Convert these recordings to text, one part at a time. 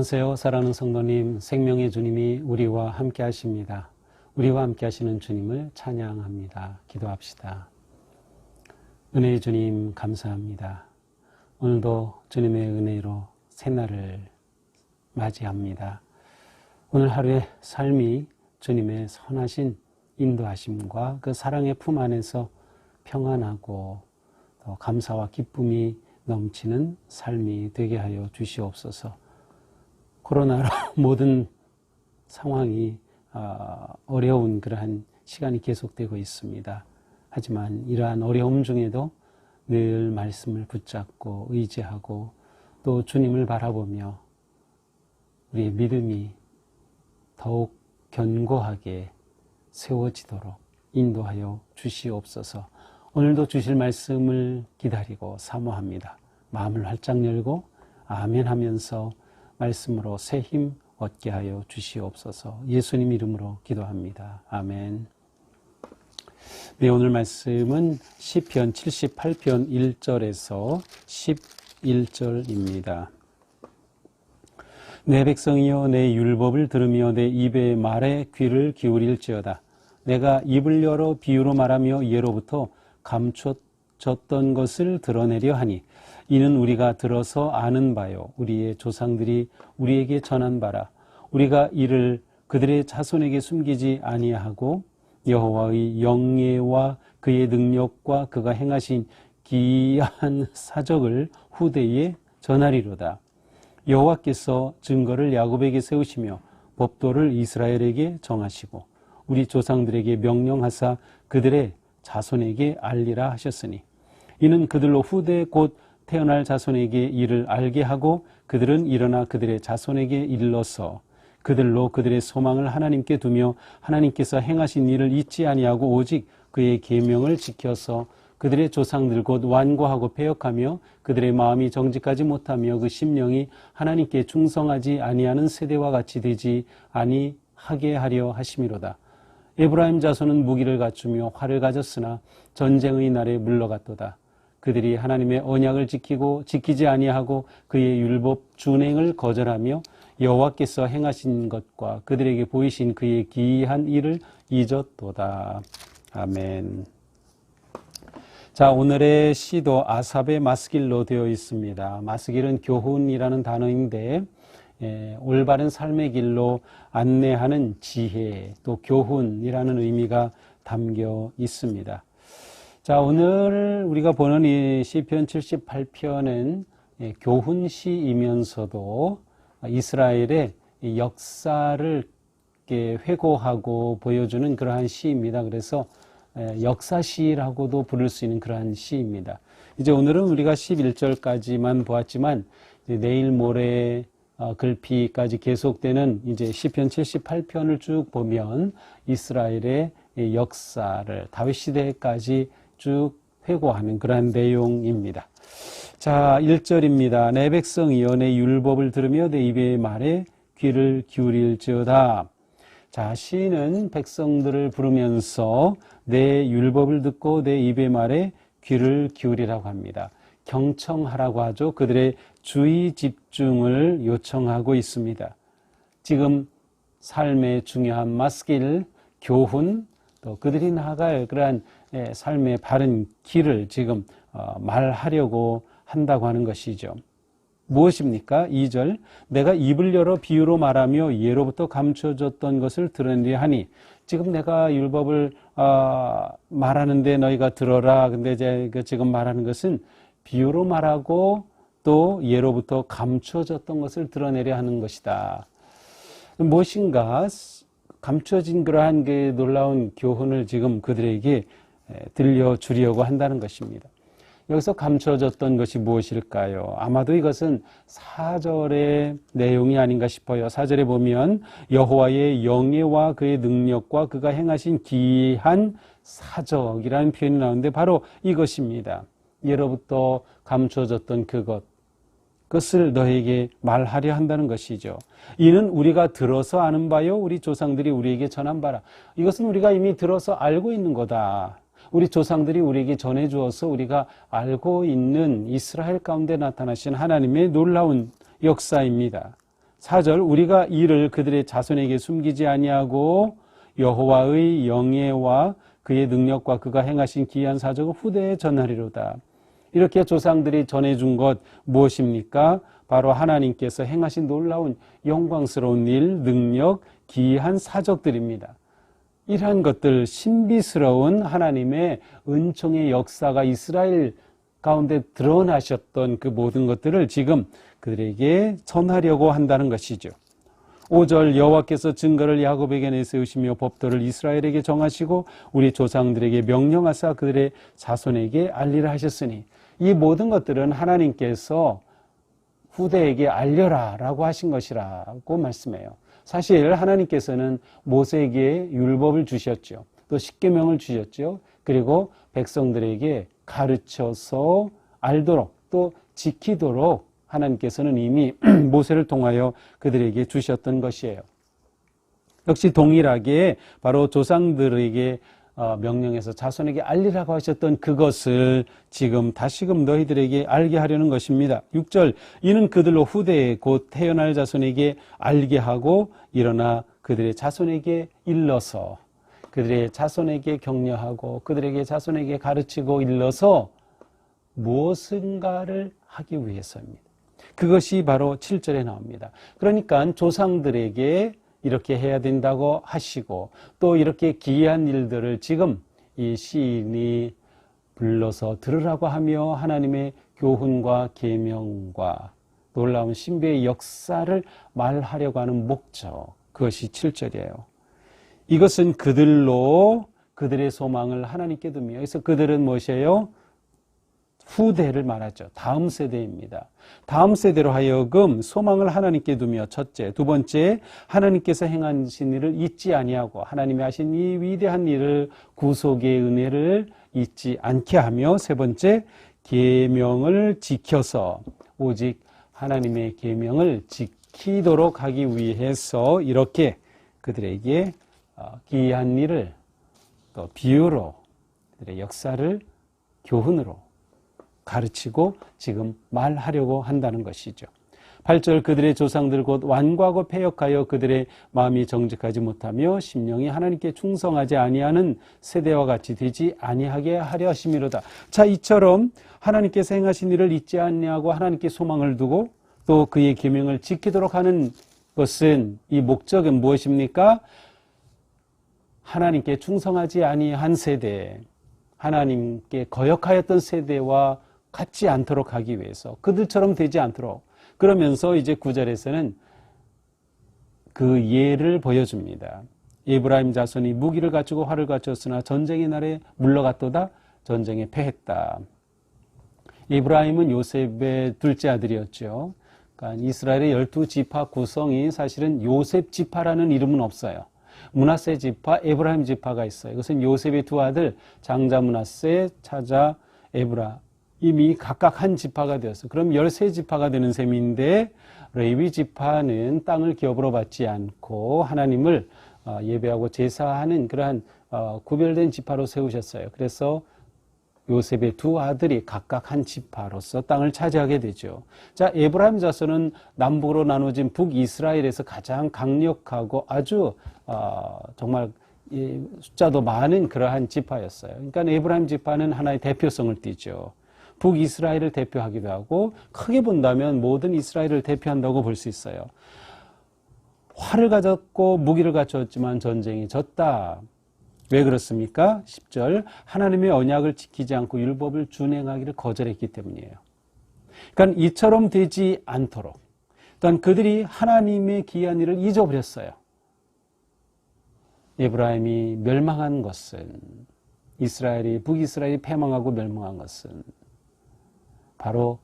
안녕하세요. 사랑하는 성도님, 생명의 주님이 우리와 함께 하십니다. 우리와 함께 하시는 주님을 찬양합니다. 기도합시다. 은혜의 주님 감사합니다. 오늘도 주님의 은혜로 새날을 맞이합니다. 오늘 하루의 삶이 주님의 선하신 인도하심과 그 사랑의 품 안에서 평안하고 또 감사와 기쁨이 넘치는 삶이 되게 하여 주시옵소서. 코로나로 모든 상황이 어려운 그러한 시간이 계속되고 있습니다. 하지만 이러한 어려움 중에도 늘 말씀을 붙잡고 의지하고 또 주님을 바라보며 우리의 믿음이 더욱 견고하게 세워지도록 인도하여 주시옵소서. 오늘도 주실 말씀을 기다리고 사모합니다. 마음을 활짝 열고 아멘 하면서 말씀으로 새 힘 얻게 하여 주시옵소서. 예수님 이름으로 기도합니다. 아멘. 네, 오늘 말씀은 시편 78편 1절에서 11절입니다. 내 백성이여 내 율법을 들으며 내 입의 말에 귀를 기울일지어다. 내가 입을 열어 비유로 말하며 예로부터 감춰졌던 것을 드러내려 하니 이는 우리가 들어서 아는 바요 우리의 조상들이 우리에게 전한 바라. 우리가 이를 그들의 자손에게 숨기지 아니하고 여호와의 영예와 그의 능력과 그가 행하신 기이한 사적을 후대에 전하리로다. 여호와께서 증거를 야곱에게 세우시며 법도를 이스라엘에게 정하시고 우리 조상들에게 명령하사 그들의 자손에게 알리라 하셨으니 이는 그들로 후대 곧 태어날 자손에게 이를 알게 하고 그들은 일어나 그들의 자손에게 일러서 그들로 그들의 소망을 하나님께 두며 하나님께서 행하신 일을 잊지 아니하고 오직 그의 계명을 지켜서 그들의 조상들 곧 완고하고 패역하며 그들의 마음이 정직하지 못하며 그 심령이 하나님께 충성하지 아니하는 세대와 같이 되지 아니하게 하려 하심이로다. 에브라임 자손은 무기를 갖추며 활을 가졌으나 전쟁의 날에 물러갔도다. 그들이 하나님의 언약을 지키고 지키지 아니하고 그의 율법 준행을 거절하며 여호와께서 행하신 것과 그들에게 보이신 그의 기이한 일을 잊었도다. 아멘. 자, 오늘의 시도 아삽의 마스길로 되어 있습니다. 마스길은 교훈이라는 단어인데 올바른 삶의 길로 안내하는 지혜, 또 교훈이라는 의미가 담겨 있습니다. 자, 오늘 우리가 보는 이 시편 78편은 교훈시이면서도 이스라엘의 역사를 회고하고 보여주는 그러한 시입니다. 그래서 역사시라고도 부를 수 있는 그러한 시입니다. 이제 오늘은 우리가 11절까지만 보았지만 내일 모레 글피까지 계속되는 이제 시편 78편을 쭉 보면 이스라엘의 역사를 다윗 시대까지 쭉 회고하는 그러한 내용입니다. 자, 1절입니다. 내 백성이여 내 율법을 들으며 내 입의 말에 귀를 기울일지어다. 자, 시인은 백성들을 부르면서 내 율법을 듣고 내 입의 말에 귀를 기울이라고 합니다. 경청하라고 하죠. 그들의 주의 집중을 요청하고 있습니다. 지금 삶의 중요한 마스길, 교훈, 또 그들이 나아갈 그러한 삶의 바른 길을 지금 말하려고 한다고 하는 것이죠. 무엇입니까? 2절, 내가 입을 열어 비유로 말하며 예로부터 감춰졌던 것을 드러내려 하니, 지금 내가 율법을 말하는데 너희가 들어라. 근데 제가 지금 말하는 것은 비유로 말하고 또 예로부터 감춰졌던 것을 드러내려 하는 것이다. 무엇인가 감춰진 그러한 그 놀라운 교훈을 지금 그들에게 들려주려고 한다는 것입니다. 여기서 감춰졌던 것이 무엇일까요? 아마도 이것은 4절의 내용이 아닌가 싶어요. 4절에 보면 여호와의 영예와 그의 능력과 그가 행하신 기이한 사적이라는 표현이 나오는데 바로 이것입니다. 예로부터 감춰졌던 그것을 너에게 말하려 한다는 것이죠. 이는 우리가 들어서 아는 바요 우리 조상들이 우리에게 전한 바라. 이것은 우리가 이미 들어서 알고 있는 거다. 우리 조상들이 우리에게 전해주어서 우리가 알고 있는 이스라엘 가운데 나타나신 하나님의 놀라운 역사입니다. 4절 우리가 이를 그들의 자손에게 숨기지 아니하고 여호와의 영예와 그의 능력과 그가 행하신 기이한 사적을 후대에 전하리로다. 이렇게 조상들이 전해준 것 무엇입니까? 바로 하나님께서 행하신 놀라운 영광스러운 일, 능력, 기이한 사적들입니다. 이러한 것들, 신비스러운 하나님의 은총의 역사가 이스라엘 가운데 드러나셨던 그 모든 것들을 지금 그들에게 전하려고 한다는 것이죠. 5절 여호와께서 증거를 야곱에게 내세우시며 법도를 이스라엘에게 정하시고 우리 조상들에게 명령하사 그들의 자손에게 알리라 하셨으니, 이 모든 것들은 하나님께서 후대에게 알려라 라고 하신 것이라고 말씀해요. 사실 하나님께서는 모세에게 율법을 주셨죠. 또 십계명을 주셨죠. 그리고 백성들에게 가르쳐서 알도록 또 지키도록 하나님께서는 이미 모세를 통하여 그들에게 주셨던 것이에요. 역시 동일하게 바로 조상들에게 명령해서 자손에게 알리라고 하셨던 그것을 지금 다시금 너희들에게 알게 하려는 것입니다. 6절 이는 그들로 후대에 곧 태어날 자손에게 알게 하고 일어나 그들의 자손에게 일러서 그들의 자손에게 격려하고 그들에게 자손에게 가르치고 일러서 무엇인가를 하기 위해서입니다. 그것이 바로 7절에 나옵니다. 그러니까 조상들에게 이렇게 해야 된다고 하시고 또 이렇게 기이한 일들을 지금 이 시인이 불러서 들으라고 하며 하나님의 교훈과 계명과 놀라운 신비의 역사를 말하려고 하는 목적, 그것이 7절이에요. 이것은 그들로 그들의 소망을 하나님께 두며, 그래서 그들은 무엇이에요? 후대를 말하죠. 다음 세대입니다. 다음 세대로 하여금 소망을 하나님께 두며 첫째, 두 번째 하나님께서 행하신 일을 잊지 아니하고 하나님이 하신 이 위대한 일을 구속의 은혜를 잊지 않게 하며 세 번째 계명을 지켜서 오직 하나님의 계명을 지키도록 하기 위해서 이렇게 그들에게 기이한 일을 또 비유로 그들의 역사를 교훈으로 가르치고 지금 말하려고 한다는 것이죠. 8절 그들의 조상들 곧 완고하고 패역하여 그들의 마음이 정직하지 못하며 심령이 하나님께 충성하지 아니하는 세대와 같이 되지 아니하게 하려 하심이로다. 자, 이처럼 하나님께서 행하신 일을 잊지 아니하고 하나님께 소망을 두고 또 그의 계명을 지키도록 하는 것은, 이 목적은 무엇입니까? 하나님께 충성하지 아니한 세대, 하나님께 거역하였던 세대와 같지 않도록 하기 위해서, 그들처럼 되지 않도록. 그러면서 이제 9절에서는 그 예를 보여줍니다. 에브라임 자손이 무기를 갖추고 활을 갖췄으나 전쟁의 날에 물러갔도다. 전쟁에 패했다. 에브라임은 요셉의 둘째 아들이었죠. 그러니까 이스라엘의 12지파 구성이 사실은 요셉 지파라는 이름은 없어요. 므낫세 지파, 에브라임 지파가 있어요. 이것은 요셉의 두 아들 장자 므낫세, 차자 에브라임이 각각 한 지파가 되었어요. 그럼 13지파가 되는 셈인데 레위 지파는 땅을 기업으로 받지 않고 하나님을 예배하고 제사하는 그러한 구별된 지파로 세우셨어요. 그래서 요셉의 두 아들이 각각 한 지파로서 땅을 차지하게 되죠. 자, 에브라임 자손은 남북으로 나눠진 북이스라엘에서 가장 강력하고 아주 정말 숫자도 많은 그러한 지파였어요. 그러니까 에브라임 지파는 하나의 대표성을 띠죠. 북이스라엘을 대표하기도 하고 크게 본다면 모든 이스라엘을 대표한다고 볼 수 있어요. 활을 가졌고 무기를 갖췄지만 전쟁이 졌다. 왜 그렇습니까? 10절 하나님의 언약을 지키지 않고 율법을 준행하기를 거절했기 때문이에요. 그러니까 이처럼 되지 않도록, 또한 그들이 하나님의 기이한 일을 잊어버렸어요. 에브라임이 멸망한 것은, 북이스라엘이 패망하고 멸망한 것은 바로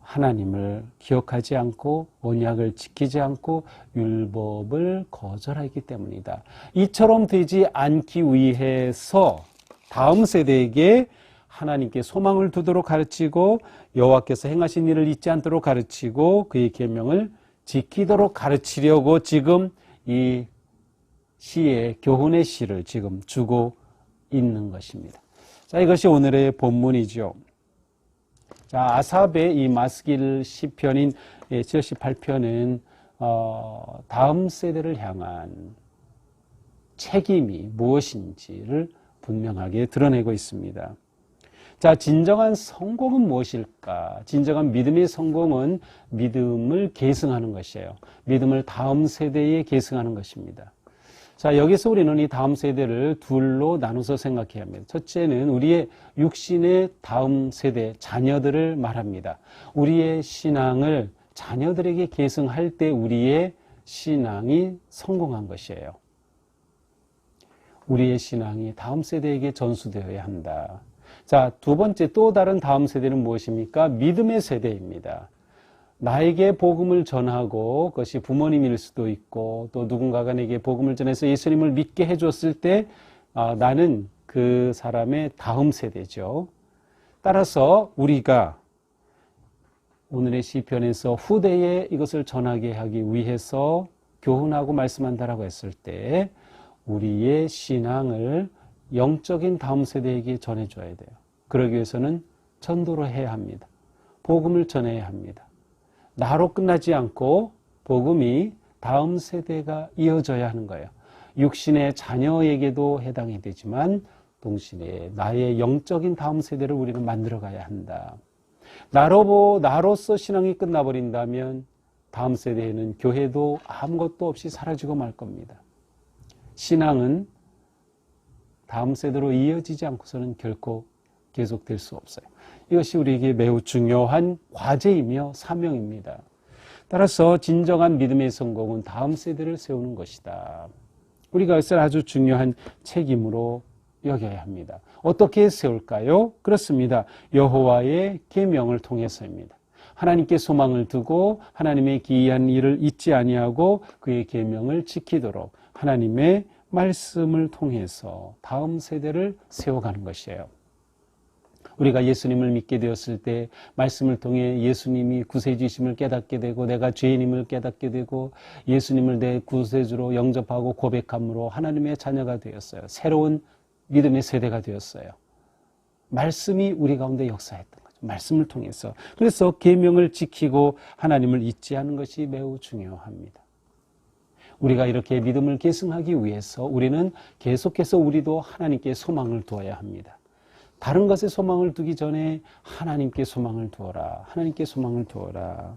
하나님을 기억하지 않고 언약을 지키지 않고 율법을 거절하기 때문이다. 이처럼 되지 않기 위해서 다음 세대에게 하나님께 소망을 두도록 가르치고 여호와께서 행하신 일을 잊지 않도록 가르치고 그의 계명을 지키도록 가르치려고 지금 이 시의 교훈의 시를 지금 주고 있는 것입니다. 자, 이것이 오늘의 본문이죠. 자, 아삽의 이 마스길 시편인 78편은 다음 세대를 향한 책임이 무엇인지를 분명하게 드러내고 있습니다. 자, 진정한 성공은 무엇일까? 진정한 믿음의 성공은 믿음을 계승하는 것이에요. 믿음을 다음 세대에 계승하는 것입니다. 자, 여기서 우리는 이 다음 세대를 둘로 나눠서 생각해야 합니다. 첫째는 우리의 육신의 다음 세대, 자녀들을 말합니다. 우리의 신앙을 자녀들에게 계승할 때 우리의 신앙이 성공한 것이에요. 우리의 신앙이 다음 세대에게 전수되어야 한다. 자, 두 번째 또 다른 다음 세대는 무엇입니까? 믿음의 세대입니다. 나에게 복음을 전하고 그것이 부모님일 수도 있고 또 누군가가 내게 복음을 전해서 예수님을 믿게 해줬을 때 나는 그 사람의 다음 세대죠. 따라서 우리가 오늘의 시편에서 후대에 이것을 전하게 하기 위해서 교훈하고 말씀한다라고 했을 때 우리의 신앙을 영적인 다음 세대에게 전해줘야 돼요. 그러기 위해서는 전도를 해야 합니다. 복음을 전해야 합니다. 나로 끝나지 않고 복음이 다음 세대가 이어져야 하는 거예요. 육신의 자녀에게도 해당이 되지만 동시에 나의 영적인 다음 세대를 우리는 만들어가야 한다. 나로서 신앙이 끝나버린다면 다음 세대에는 교회도 아무것도 없이 사라지고 말 겁니다. 신앙은 다음 세대로 이어지지 않고서는 결코 계속될 수 없어요. 이것이 우리에게 매우 중요한 과제이며 사명입니다. 따라서 진정한 믿음의 성공은 다음 세대를 세우는 것이다. 우리가 이것을 아주 중요한 책임으로 여겨야 합니다. 어떻게 세울까요? 그렇습니다. 여호와의 계명을 통해서입니다. 하나님께 소망을 두고 하나님의 기이한 일을 잊지 아니하고 그의 계명을 지키도록 하나님의 말씀을 통해서 다음 세대를 세워가는 것이에요. 우리가 예수님을 믿게 되었을 때 말씀을 통해 예수님이 구세주이심을 깨닫게 되고 내가 죄인임을 깨닫게 되고 예수님을 내 구세주로 영접하고 고백함으로 하나님의 자녀가 되었어요. 새로운 믿음의 세대가 되었어요. 말씀이 우리 가운데 역사했던 거죠. 말씀을 통해서. 그래서 계명을 지키고 하나님을 잊지 않는 것이 매우 중요합니다. 우리가 이렇게 믿음을 계승하기 위해서 우리는 계속해서 우리도 하나님께 소망을 두어야 합니다. 다른 것에 소망을 두기 전에 하나님께 소망을 두어라. 하나님께 소망을 두어라.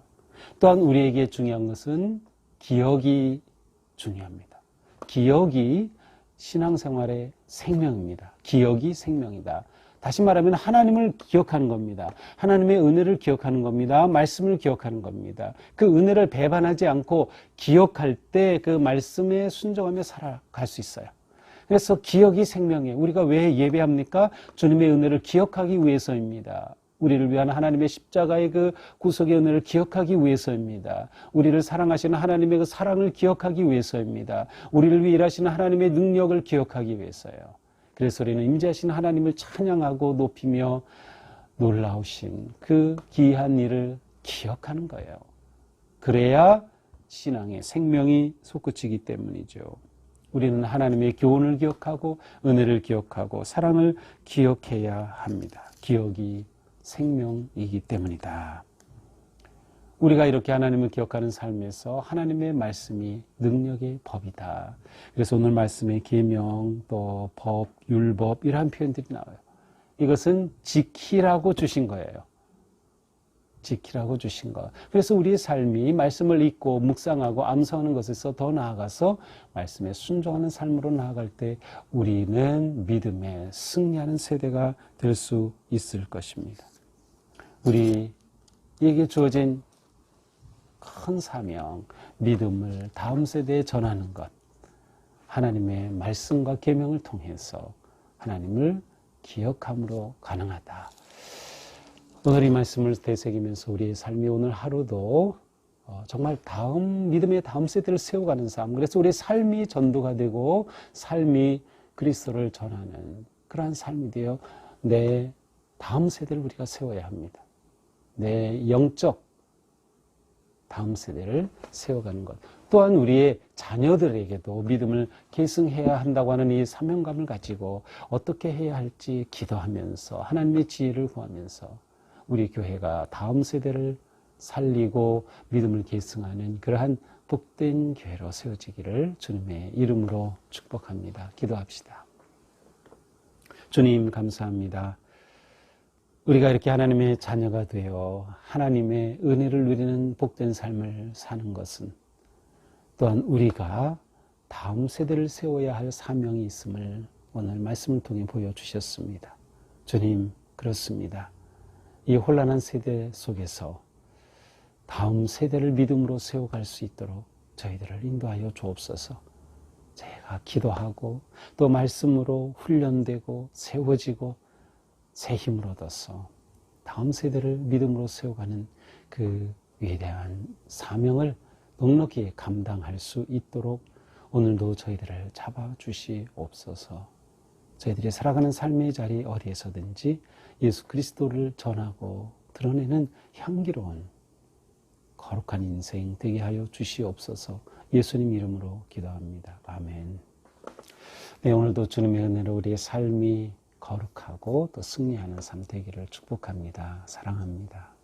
또한 우리에게 중요한 것은 기억이 중요합니다. 기억이 신앙생활의 생명입니다. 기억이 생명이다. 다시 말하면 하나님을 기억하는 겁니다. 하나님의 은혜를 기억하는 겁니다. 말씀을 기억하는 겁니다. 그 은혜를 배반하지 않고 기억할 때 그 말씀에 순종하며 살아갈 수 있어요. 그래서 기억이 생명이에요. 우리가 왜 예배합니까? 주님의 은혜를 기억하기 위해서입니다. 우리를 위한 하나님의 십자가의 그 구속의 은혜를 기억하기 위해서입니다. 우리를 사랑하시는 하나님의 그 사랑을 기억하기 위해서입니다. 우리를 위해 일하시는 하나님의 능력을 기억하기 위해서요. 그래서 우리는 임재하신 하나님을 찬양하고 높이며 놀라우신 그 기이한 일을 기억하는 거예요. 그래야 신앙의 생명이 솟구치기 때문이죠. 우리는 하나님의 교훈을 기억하고 은혜를 기억하고 사랑을 기억해야 합니다. 기억이 생명이기 때문이다. 우리가 이렇게 하나님을 기억하는 삶에서 하나님의 말씀이 능력의 법이다. 그래서 오늘 말씀의 계명, 또 법, 율법 이러한 표현들이 나와요. 이것은 지키라고 주신 거예요. 지키라고 주신 것. 그래서 우리의 삶이 말씀을 읽고 묵상하고 암송하는 것에서 더 나아가서 말씀에 순종하는 삶으로 나아갈 때 우리는 믿음에 승리하는 세대가 될 수 있을 것입니다. 우리에게 주어진 큰 사명, 믿음을 다음 세대에 전하는 것, 하나님의 말씀과 계명을 통해서 하나님을 기억함으로 가능하다. 오늘 이 말씀을 되새기면서 우리의 삶이 오늘 하루도 정말 믿음의 다음 세대를 세워가는 삶, 그래서 우리의 삶이 전도가 되고 삶이 그리스도를 전하는 그러한 삶이 되어 내 다음 세대를 우리가 세워야 합니다. 내 영적 다음 세대를 세워가는 것. 또한 우리의 자녀들에게도 믿음을 계승해야 한다고 하는 이 사명감을 가지고 어떻게 해야 할지 기도하면서 하나님의 지혜를 구하면서 우리 교회가 다음 세대를 살리고 믿음을 계승하는 그러한 복된 교회로 세워지기를 주님의 이름으로 축복합니다. 기도합시다. 주님 감사합니다. 우리가 이렇게 하나님의 자녀가 되어 하나님의 은혜를 누리는 복된 삶을 사는 것은 또한 우리가 다음 세대를 세워야 할 사명이 있음을 오늘 말씀을 통해 보여주셨습니다. 주님, 그렇습니다. 이 혼란한 세대 속에서 다음 세대를 믿음으로 세워갈 수 있도록 저희들을 인도하여 주옵소서. 제가 기도하고 또 말씀으로 훈련되고 세워지고 새 힘을 얻어서 다음 세대를 믿음으로 세워가는 그 위대한 사명을 넉넉히 감당할 수 있도록 오늘도 저희들을 잡아주시옵소서. 저희들이 살아가는 삶의 자리 어디에서든지 예수 그리스도를 전하고 드러내는 향기로운 거룩한 인생 되게 하여 주시옵소서. 예수님 이름으로 기도합니다. 아멘. 네, 오늘도 주님의 은혜로 우리의 삶이 거룩하고 또 승리하는 삶 되기를 축복합니다. 사랑합니다.